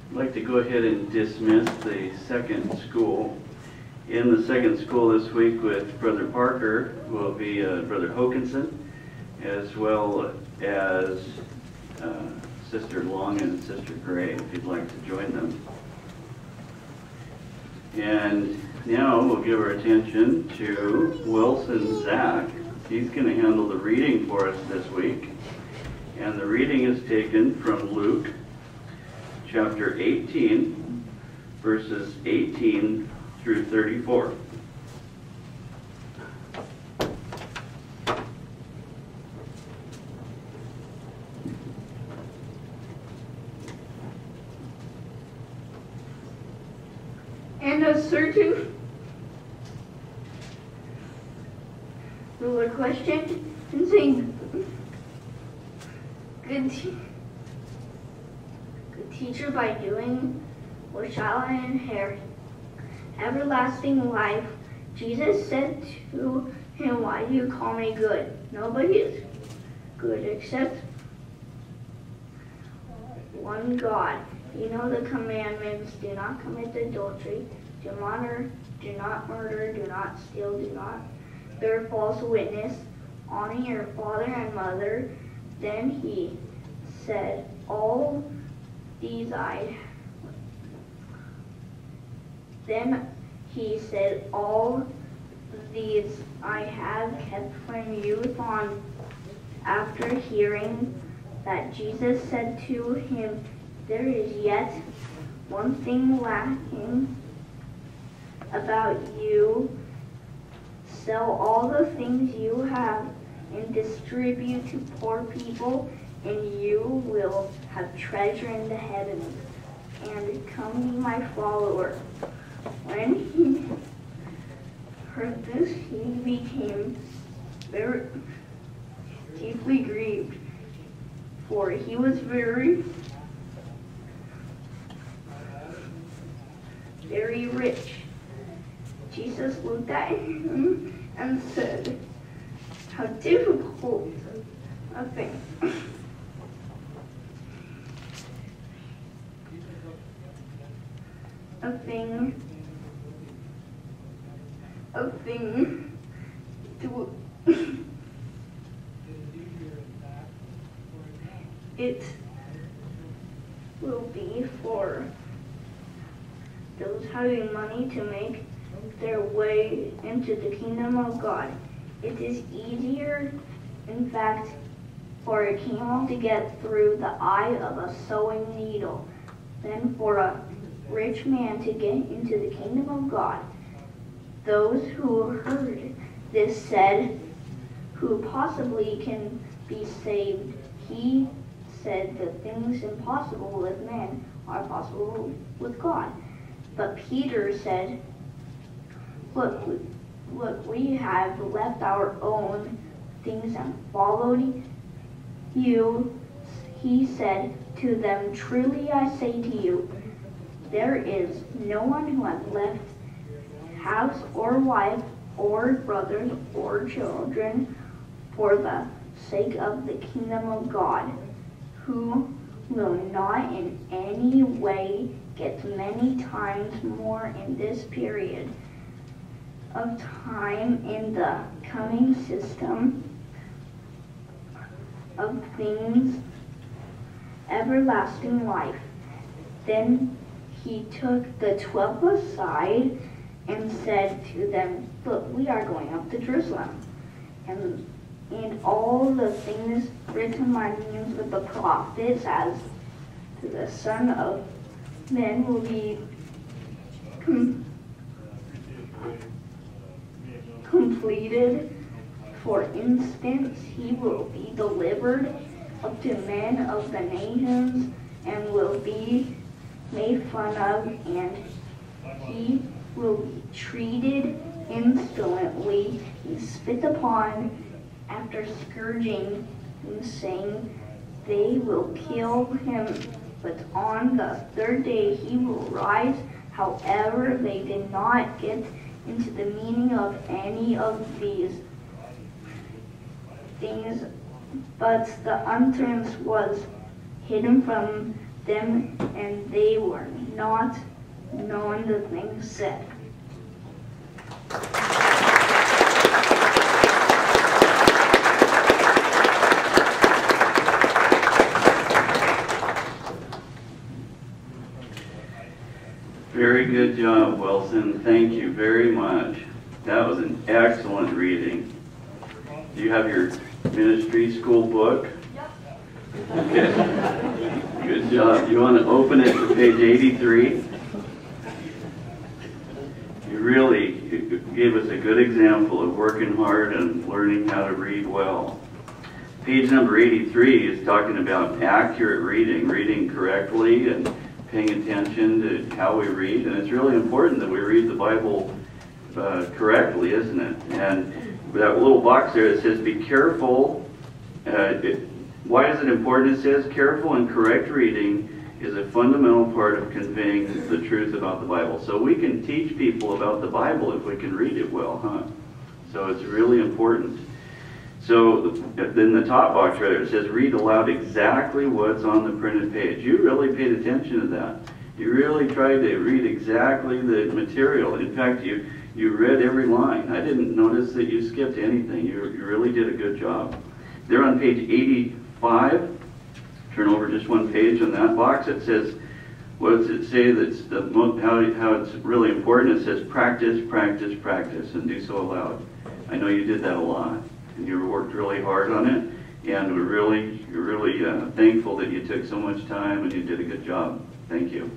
I'd like to go ahead and dismiss the second school. In the second school this week with Brother Parker will be Brother Hokinson, as well as Sister Long and Sister Gray, if you'd like to join them. And now we'll give our attention to Wilson Zach. He's going to handle the reading for us this week. And the reading is taken from Luke chapter 18, verses 18 through 34. And a certain ruler questioned and saying, Good teacher, by doing what shall I inherit? Everlasting life. Jesus said to him, Why do you call me good? Nobody is good except one God. You know the commandments: do not commit adultery, do not murder, do not steal, do not bear false witness, honor your father and mother. Then he said, all these I have kept from youth on. After hearing that, Jesus said to him, there is yet one thing lacking about you. Sell all the things you have and distribute to poor people, and you will have treasure in the heavens. And come be my follower. When he heard this, he became very deeply grieved, for he was very rich. Jesus looked at him and said, how difficult a thing. It will be for those having money to make their way into the kingdom of God. It is easier, in fact, for a camel to get through the eye of a sewing needle than for a rich man to get into the kingdom of God. Those who heard this said, who possibly can be saved? He said, the things impossible with men are possible with God. But Peter said, Look, we have left our own things and followed you. He said to them, truly I say to you, there is no one who has left house or wife or brothers or children for the sake of the kingdom of God, who will not in any way get many times more in this period of time in the coming system of things, everlasting life. Then he took the 12 aside and said to them, look, we are going up to Jerusalem, and all the things written by means with the prophets, as the Son of Man will be completed. For instance, he will be delivered up to men of the nations and will be made fun of, and he will be treated insolently and spit upon. After scourging him, saying, they will kill him, but on the third day he will rise. However, they did not get into the meaning of any of these things, but the utterance was hidden from them, and they were not known the things said. Very good job, Wilson. Thank you very much. That was an excellent reading. Do you have your ministry school book? Okay. Good job. You want to open it to page 83? You really gave us a good example of working hard and learning how to read well. Page number 83 is talking about accurate reading, reading correctly and paying attention to how we read. And it's really important that we read the Bible correctly, isn't it? And that little box there that says, be careful. Why is it important? It says, careful and correct reading is a fundamental part of conveying the truth about the Bible. So we can teach people about the Bible if we can read it well, huh? So it's really important. So in the top box right there, it says, read aloud exactly what's on the printed page. You really paid attention to that. You really tried to read exactly the material. In fact, you read every line. I didn't notice that you skipped anything. You really did a good job. There on page 85, turn over just one page on that box. It says, what does it say that's how it's really important? It says, practice, practice, practice, and do so aloud. I know you did that a lot, and you worked really hard on it, and we're really thankful that you took so much time and you did a good job. Thank you.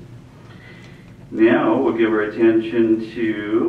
Now we'll give our attention to